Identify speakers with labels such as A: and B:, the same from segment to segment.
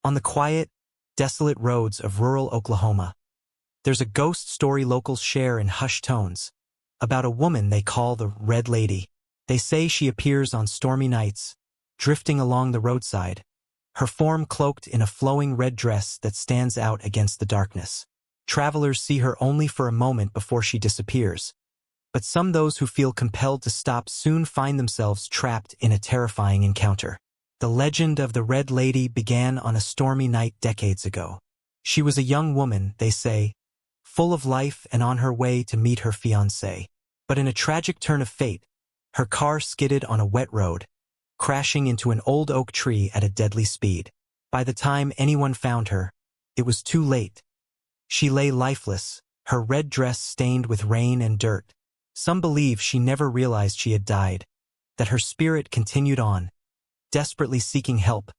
A: On the quiet, desolate roads of rural Oklahoma, there's a ghost story locals share in hushed tones, about a woman they call the Red Lady. They say she appears on stormy nights, drifting along the roadside, her form cloaked in a flowing red dress that stands out against the darkness. Travelers see her only for a moment before she disappears, but those who feel compelled to stop soon find themselves trapped in a terrifying encounter. The legend of the Red Lady began on a stormy night decades ago. She was a young woman, they say, full of life and on her way to meet her fiancé. But in a tragic turn of fate, her car skidded on a wet road, crashing into an old oak tree at a deadly speed. By the time anyone found her, it was too late. She lay lifeless, her red dress stained with rain and dirt. Some believe she never realized she had died, that her spirit continued on, desperately seeking help,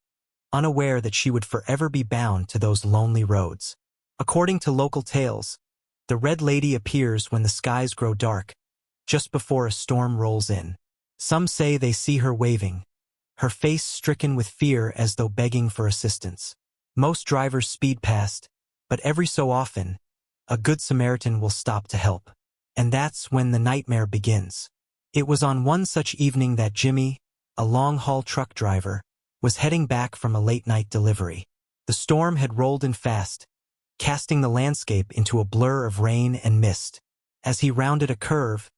A: unaware that she would forever be bound to those lonely roads. According to local tales, the Red Lady appears when the skies grow dark, just before a storm rolls in. Some say they see her waving, her face stricken with fear as though begging for assistance. Most drivers speed past, but every so often, a good Samaritan will stop to help. And that's when the nightmare begins. It was on one such evening that Jimmy, a long-haul truck driver, was heading back from a late-night delivery. The storm had rolled in fast, casting the landscape into a blur of rain and mist. As he rounded a curve,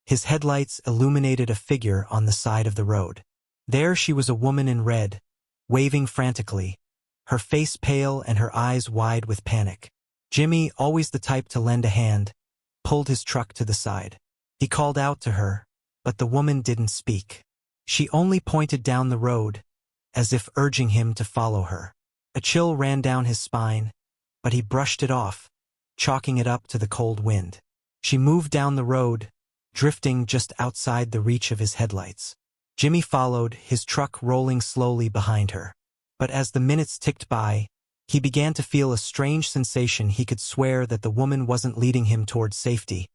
A: his headlights illuminated a figure on the side of the road. There she was, a woman in red, waving frantically, her face pale and her eyes wide with panic. Jimmy, always the type to lend a hand, pulled his truck to the side. He called out to her, but the woman didn't speak. She only pointed down the road, as if urging him to follow her. A chill ran down his spine, but he brushed it off, chalking it up to the cold wind. She moved down the road, drifting just outside the reach of his headlights. Jimmy followed, his truck rolling slowly behind her. But as the minutes ticked by, he began to feel a strange sensation. He could swear that the woman wasn't leading him toward safety,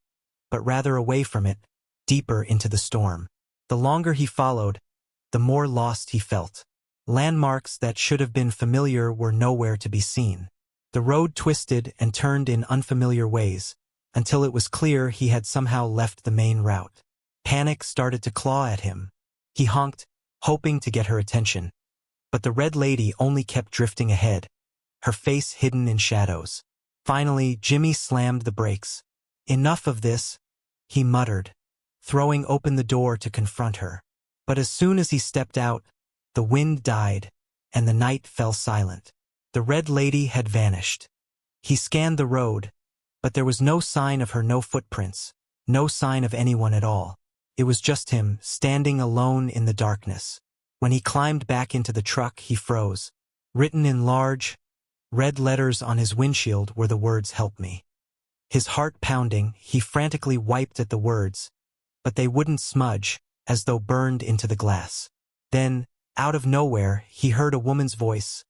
A: but rather away from it, deeper into the storm. The longer he followed, the more lost he felt. Landmarks that should have been familiar were nowhere to be seen. The road twisted and turned in unfamiliar ways, until it was clear he had somehow left the main route. Panic started to claw at him. He honked, hoping to get her attention. But the Red Lady only kept drifting ahead, her face hidden in shadows. Finally, Jimmy slammed the brakes. Enough of this, he muttered, throwing open the door to confront her. But as soon as he stepped out, the wind died, and the night fell silent. The Red Lady had vanished. He scanned the road, but there was no sign of her, no footprints, no sign of anyone at all. It was just him, standing alone in the darkness. When he climbed back into the truck, he froze. Written in large, red letters on his windshield were the words, "Help me." His heart pounding, he frantically wiped at the words, but they wouldn't smudge, as though burned into the glass. Then, out of nowhere, he heard a woman's voice,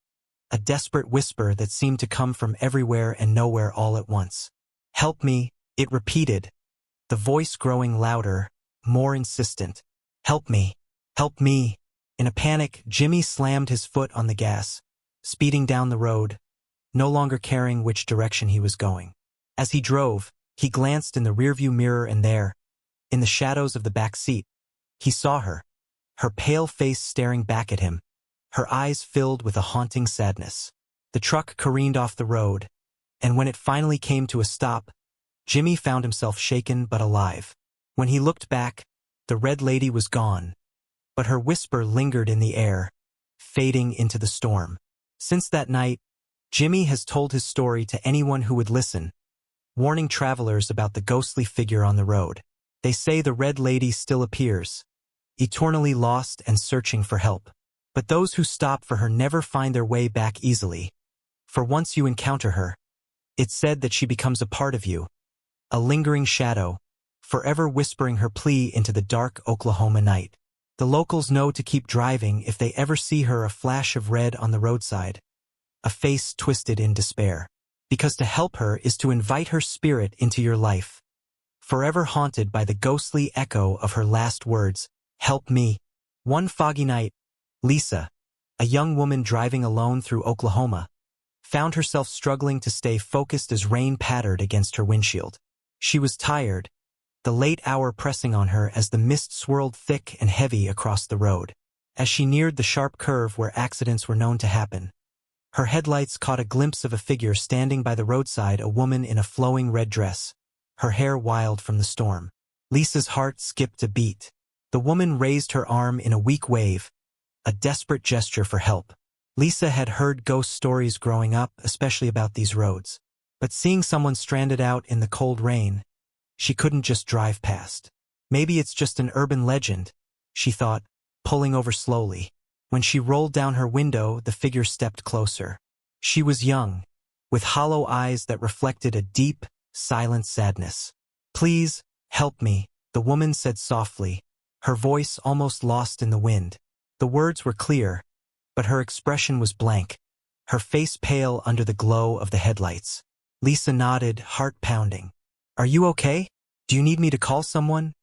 A: a desperate whisper that seemed to come from everywhere and nowhere all at once. "Help me," it repeated, the voice growing louder, more insistent. "Help me. Help me." In a panic, Jimmy slammed his foot on the gas, speeding down the road, no longer caring which direction he was going. As he drove, he glanced in the rearview mirror, and there, in the shadows of the back seat, he saw her, her pale face staring back at him, her eyes filled with a haunting sadness. The truck careened off the road, and when it finally came to a stop, Jimmy found himself shaken but alive. When he looked back, the Red Lady was gone, but her whisper lingered in the air, fading into the storm. Since that night, Jimmy has told his story to anyone who would listen, warning travelers about the ghostly figure on the road. They say the Red Lady still appears, eternally lost and searching for help. But those who stop for her never find their way back easily. For once you encounter her, it's said that she becomes a part of you, a lingering shadow, forever whispering her plea into the dark Oklahoma night. The locals know to keep driving if they ever see her, a flash of red on the roadside, a face twisted in despair. Because to help her is to invite her spirit into your life, forever haunted by the ghostly echo of her last words, "Help me." One foggy night, Lisa, a young woman driving alone through Oklahoma, found herself struggling to stay focused as rain pattered against her windshield. She was tired, the late hour pressing on her as the mist swirled thick and heavy across the road. As she neared the sharp curve where accidents were known to happen, her headlights caught a glimpse of a figure standing by the roadside, a woman in a flowing red dress, her hair wild from the storm. Lisa's heart skipped a beat. The woman raised her arm in a weak wave, a desperate gesture for help. Lisa had heard ghost stories growing up, especially about these roads. But seeing someone stranded out in the cold rain, she couldn't just drive past. Maybe it's just an urban legend, she thought, pulling over slowly. When she rolled down her window, the figure stepped closer. She was young, with hollow eyes that reflected a deep, silent sadness. "Please, help me," the woman said softly, her voice almost lost in the wind. The words were clear, but her expression was blank, her face pale under the glow of the headlights. Lisa nodded, heart pounding. "Are you okay? Do you need me to call someone?"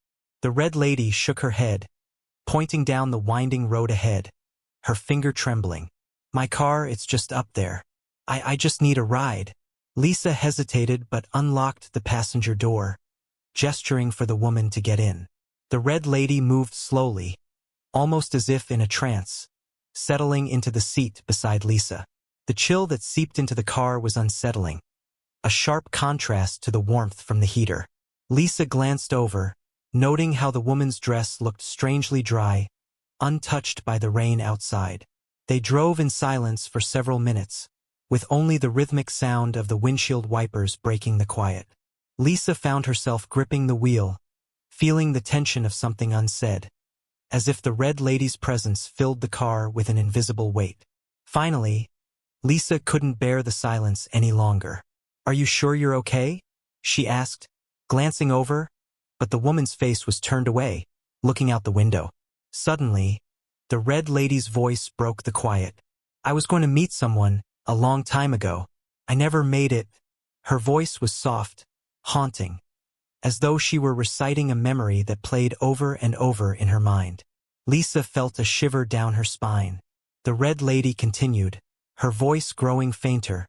A: The red lady shook her head, pointing down the winding road ahead, her finger trembling. "My car, it's just up there. I just need a ride." Lisa hesitated but unlocked the passenger door, gesturing for the woman to get in. The red lady moved slowly, almost as if in a trance, settling into the seat beside Lisa. The chill that seeped into the car was unsettling, a sharp contrast to the warmth from the heater. Lisa glanced over, noting how the woman's dress looked strangely dry, untouched by the rain outside. They drove in silence for several minutes, with only the rhythmic sound of the windshield wipers breaking the quiet. Lisa found herself gripping the wheel, feeling the tension of something unsaid, as if the red lady's presence filled the car with an invisible weight. Finally, Lisa couldn't bear the silence any longer. "Are you sure you're okay?" she asked, glancing over, but the woman's face was turned away, looking out the window. Suddenly, the red lady's voice broke the quiet. "I was going to meet someone a long time ago. I never made it." Her voice was soft, haunting, as though she were reciting a memory that played over and over in her mind. Lisa felt a shiver down her spine. The red lady continued, her voice growing fainter,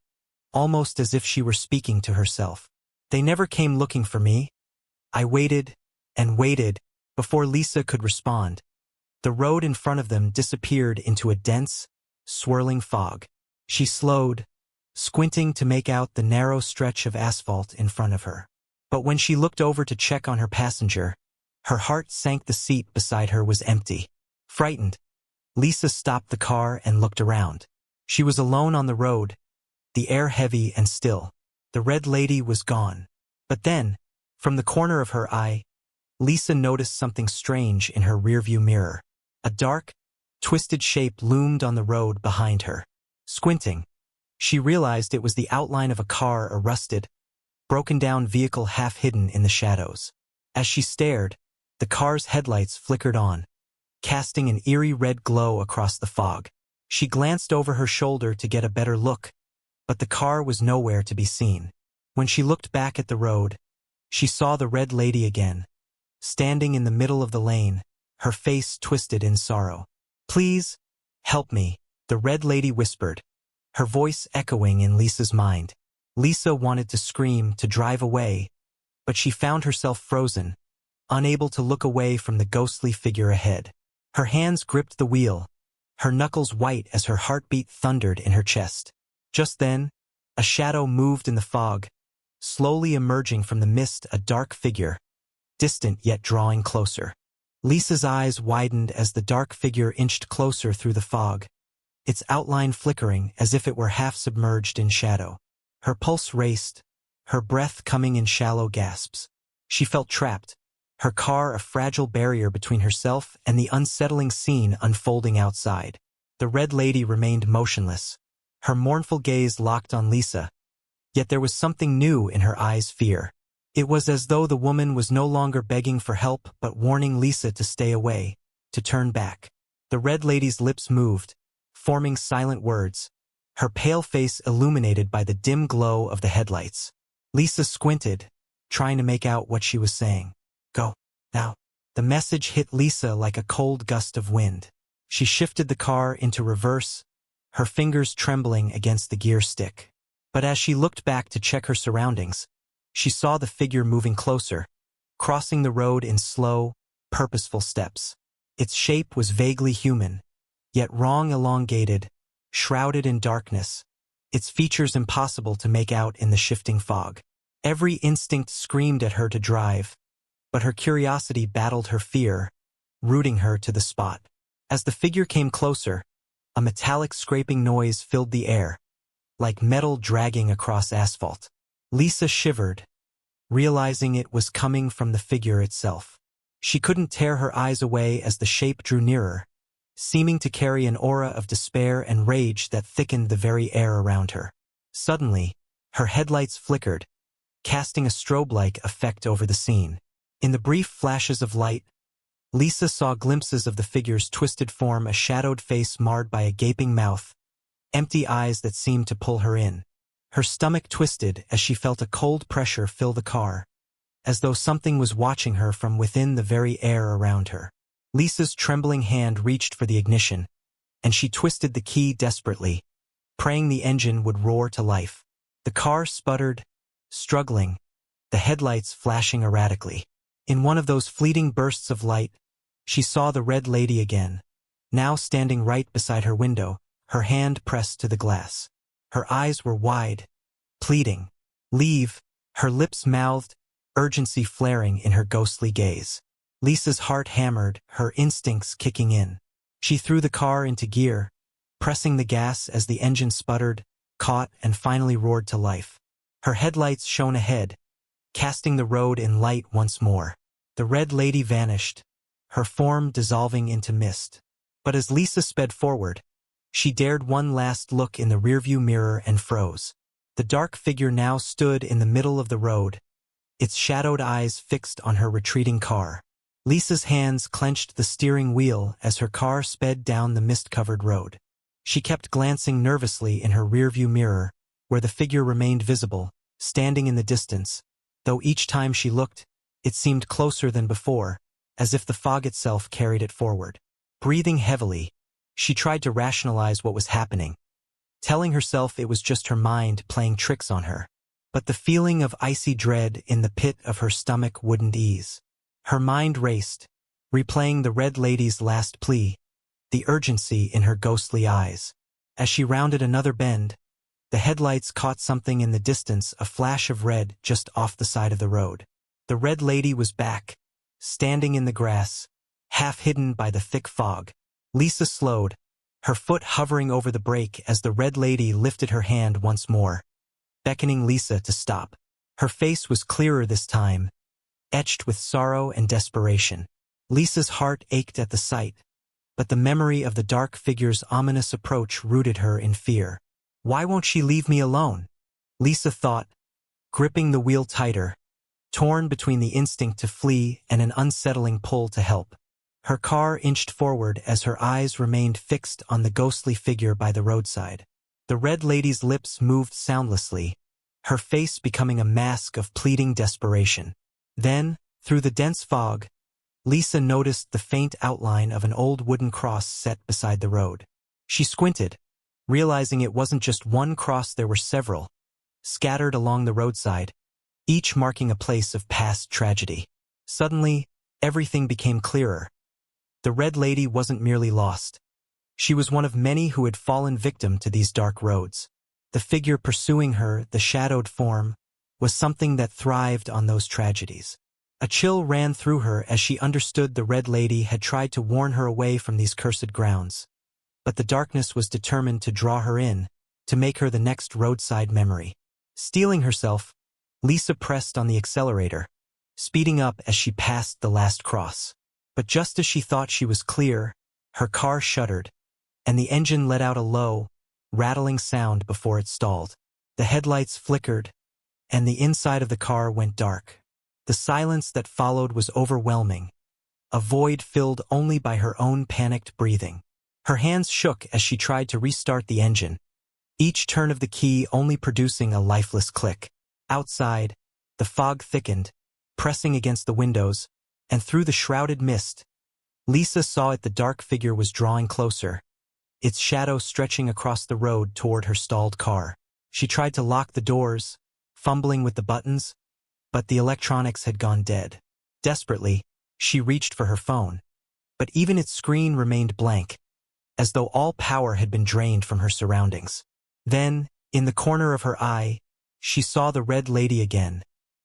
A: almost as if she were speaking to herself. "They never came looking for me. I waited and waited." Before Lisa could respond, the road in front of them disappeared into a dense, swirling fog. She slowed, squinting to make out the narrow stretch of asphalt in front of her. But when she looked over to check on her passenger, her heart sank. The seat beside her was empty. Frightened, Lisa stopped the car and looked around. She was alone on the road, the air heavy and still. The red lady was gone. But then, from the corner of her eye, Lisa noticed something strange in her rearview mirror. A dark, twisted shape loomed on the road behind her. Squinting, she realized it was the outline of a car, a rusted, broken-down vehicle half hidden in the shadows. As she stared, the car's headlights flickered on, casting an eerie red glow across the fog. She glanced over her shoulder to get a better look, but the car was nowhere to be seen. When she looked back at the road, she saw the red lady again, standing in the middle of the lane, her face twisted in sorrow. "Please, help me," the red lady whispered, her voice echoing in Lisa's mind. Lisa wanted to scream, to drive away, but she found herself frozen, unable to look away from the ghostly figure ahead. Her hands gripped the wheel, her knuckles white as her heartbeat thundered in her chest. Just then, a shadow moved in the fog, slowly emerging from the mist, a dark figure, distant yet drawing closer. Lisa's eyes widened as the dark figure inched closer through the fog, its outline flickering as if it were half submerged in shadow. Her pulse raced, her breath coming in shallow gasps. She felt trapped, her car a fragile barrier between herself and the unsettling scene unfolding outside. The red lady remained motionless, her mournful gaze locked on Lisa, yet there was something new in her eyes, fear. It was as though the woman was no longer begging for help but warning Lisa to stay away, to turn back. The red lady's lips moved, forming silent words, her pale face illuminated by the dim glow of the headlights. Lisa squinted, trying to make out what she was saying. "Go, now." The message hit Lisa like a cold gust of wind. She shifted the car into reverse, her fingers trembling against the gear stick. But as she looked back to check her surroundings, she saw the figure moving closer, crossing the road in slow, purposeful steps. Its shape was vaguely human, yet wrong elongated, shrouded in darkness, its features impossible to make out in the shifting fog. Every instinct screamed at her to drive, but her curiosity battled her fear, rooting her to the spot. As the figure came closer, a metallic scraping noise filled the air, like metal dragging across asphalt. Lisa shivered, realizing it was coming from the figure itself. She couldn't tear her eyes away as the shape drew nearer, seeming to carry an aura of despair and rage that thickened the very air around her. Suddenly, her headlights flickered, casting a strobe-like effect over the scene. In the brief flashes of light, Lisa saw glimpses of the figure's twisted form, a shadowed face marred by a gaping mouth, empty eyes that seemed to pull her in. Her stomach twisted as she felt a cold pressure fill the car, as though something was watching her from within the very air around her. Lisa's trembling hand reached for the ignition, and she twisted the key desperately, praying the engine would roar to life. The car sputtered, struggling, the headlights flashing erratically. In one of those fleeting bursts of light, she saw the Red Lady again, now standing right beside her window, her hand pressed to the glass. Her eyes were wide, pleading. "Leave," her lips mouthed, urgency flaring in her ghostly gaze. Lisa's heart hammered, her instincts kicking in. She threw the car into gear, pressing the gas as the engine sputtered, caught, and finally roared to life. Her headlights shone ahead, casting the road in light once more. The Red Lady vanished, her form dissolving into mist. But as Lisa sped forward, she dared one last look in the rearview mirror and froze. The dark figure now stood in the middle of the road, its shadowed eyes fixed on her retreating car. Lisa's hands clenched the steering wheel as her car sped down the mist-covered road. She kept glancing nervously in her rearview mirror, where the figure remained visible, standing in the distance, though each time she looked, it seemed closer than before, as if the fog itself carried it forward. Breathing heavily, she tried to rationalize what was happening, telling herself it was just her mind playing tricks on her. But the feeling of icy dread in the pit of her stomach wouldn't ease. Her mind raced, replaying the Red Lady's last plea, the urgency in her ghostly eyes. As she rounded another bend, the headlights caught something in the distance, a flash of red just off the side of the road. The Red Lady was back, standing in the grass, half hidden by the thick fog. Lisa slowed, her foot hovering over the brake as the Red Lady lifted her hand once more, beckoning Lisa to stop. Her face was clearer this time, etched with sorrow and desperation. Lisa's heart ached at the sight, but the memory of the dark figure's ominous approach rooted her in fear. "Why won't she leave me alone?" Lisa thought, gripping the wheel tighter, torn between the instinct to flee and an unsettling pull to help. Her car inched forward as her eyes remained fixed on the ghostly figure by the roadside. The Red Lady's lips moved soundlessly, her face becoming a mask of pleading desperation. Then, through the dense fog, Lisa noticed the faint outline of an old wooden cross set beside the road. She squinted, realizing it wasn't just one cross, there were several, scattered along the roadside, each marking a place of past tragedy. Suddenly, everything became clearer. The Red Lady wasn't merely lost. She was one of many who had fallen victim to these dark roads. The figure pursuing her, the shadowed form, was something that thrived on those tragedies. A chill ran through her as she understood the Red Lady had tried to warn her away from these cursed grounds. But the darkness was determined to draw her in, to make her the next roadside memory. Steeling herself, Lisa pressed on the accelerator, speeding up as she passed the last cross. But just as she thought she was clear, her car shuddered, and the engine let out a low, rattling sound before it stalled. The headlights flickered, and the inside of the car went dark. The silence that followed was overwhelming, a void filled only by her own panicked breathing. Her hands shook as she tried to restart the engine, each turn of the key only producing a lifeless click. Outside, the fog thickened, pressing against the windows, and through the shrouded mist, Lisa saw it. The dark figure was drawing closer, its shadow stretching across the road toward her stalled car. She tried to lock the doors, fumbling with the buttons, but the electronics had gone dead. Desperately, she reached for her phone, but even its screen remained blank, as though all power had been drained from her surroundings. Then, in the corner of her eye, she saw the Red Lady again,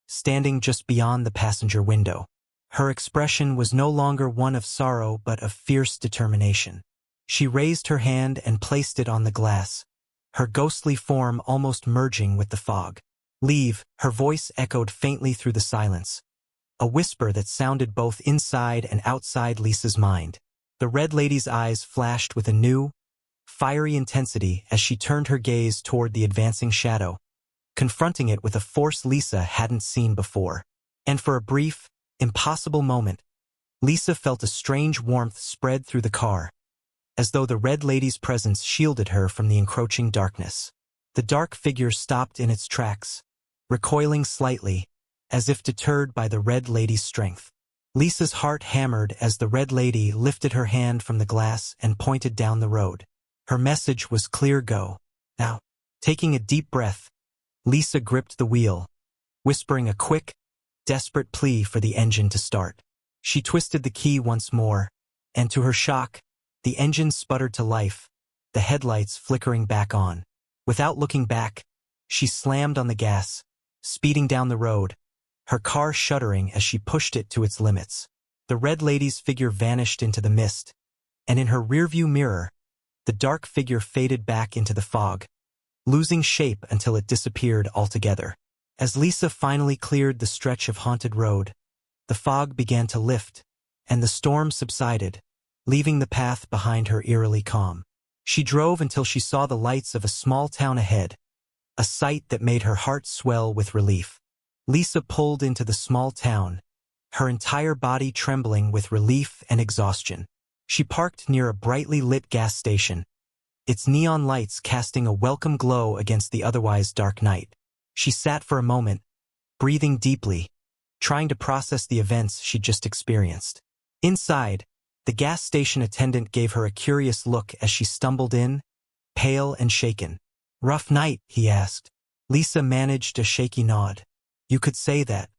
A: standing just beyond the passenger window. Her expression was no longer one of sorrow but of fierce determination. She raised her hand and placed it on the glass, her ghostly form almost merging with the fog. "Leave," her voice echoed faintly through the silence, a whisper that sounded both inside and outside Lisa's mind. The Red Lady's eyes flashed with a new, fiery intensity as she turned her gaze toward the advancing shadow, confronting it with a force Lisa hadn't seen before. And for a brief, impossible moment, Lisa felt a strange warmth spread through the car, as though the Red Lady's presence shielded her from the encroaching darkness. The dark figure stopped in its tracks, recoiling slightly, as if deterred by the Red Lady's strength. Lisa's heart hammered as the Red Lady lifted her hand from the glass and pointed down the road. Her message was clear: go now. Taking a deep breath, Lisa gripped the wheel, whispering a quick, desperate plea for the engine to start. She twisted the key once more, and to her shock, the engine sputtered to life, the headlights flickering back on. Without looking back, she slammed on the gas, speeding down the road, her car shuddering as she pushed it to its limits. The Red Lady's figure vanished into the mist, and in her rearview mirror, the dark figure faded back into the fog, losing shape until it disappeared altogether. As Lisa finally cleared the stretch of haunted road, the fog began to lift, and the storm subsided, leaving the path behind her eerily calm. She drove until she saw the lights of a small town ahead, a sight that made her heart swell with relief. Lisa pulled into the small town, her entire body trembling with relief and exhaustion. She parked near a brightly lit gas station, its neon lights casting a welcome glow against the otherwise dark night. She sat for a moment, breathing deeply, trying to process the events she'd just experienced. Inside, the gas station attendant gave her a curious look as she stumbled in, pale and shaken. "Rough night?" he asked. Lisa managed a shaky nod. "You could say that.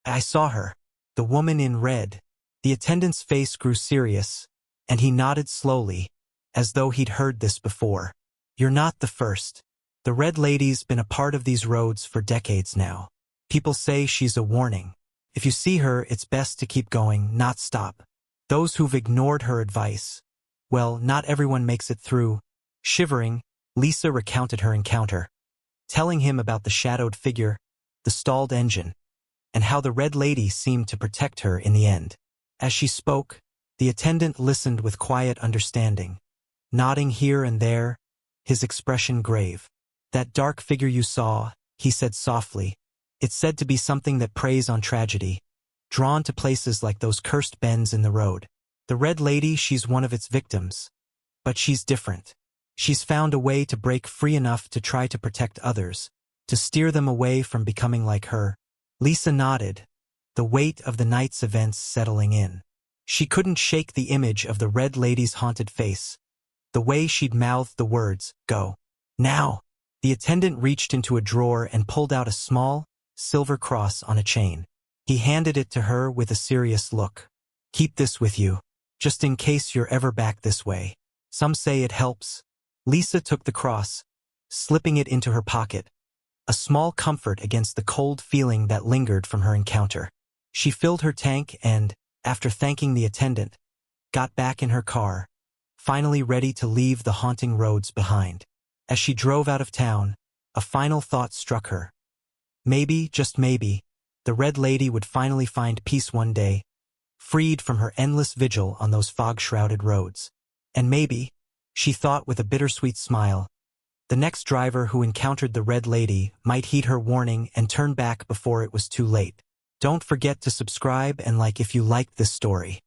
A: I saw her. The woman in red." The attendant's face grew serious, and he nodded slowly, as though he'd heard this before. "You're not the first. The Red Lady's been a part of these roads for decades now. People say she's a warning. If you see her, it's best to keep going, not stop. Those who've ignored her advice, well, not everyone makes it through." Shivering, Lisa recounted her encounter, telling him about the shadowed figure, the stalled engine, and how the Red Lady seemed to protect her in the end. As she spoke, the attendant listened with quiet understanding, nodding here and there, his expression grave. "That dark figure you saw," he said softly, "it's said to be something that preys on tragedy, drawn to places like those cursed bends in the road. The Red Lady, she's one of its victims, but she's different. She's found a way to break free enough to try to protect others, to steer them away from becoming like her." Lisa nodded, the weight of the night's events settling in. She couldn't shake the image of the Red Lady's haunted face, the way she'd mouthed the words, "Go now." The attendant reached into a drawer and pulled out a small, silver cross on a chain. He handed it to her with a serious look. "Keep this with you, just in case you're ever back this way. Some say it helps." Lisa took the cross, slipping it into her pocket, a small comfort against the cold feeling that lingered from her encounter. She filled her tank and, after thanking the attendant, got back in her car, finally ready to leave the haunting roads behind. As she drove out of town, a final thought struck her. Maybe, just maybe, the Red Lady would finally find peace one day, freed from her endless vigil on those fog-shrouded roads. And maybe, she thought with a bittersweet smile, the next driver who encountered the Red Lady might heed her warning and turn back before it was too late. Don't forget to subscribe and like if you liked this story.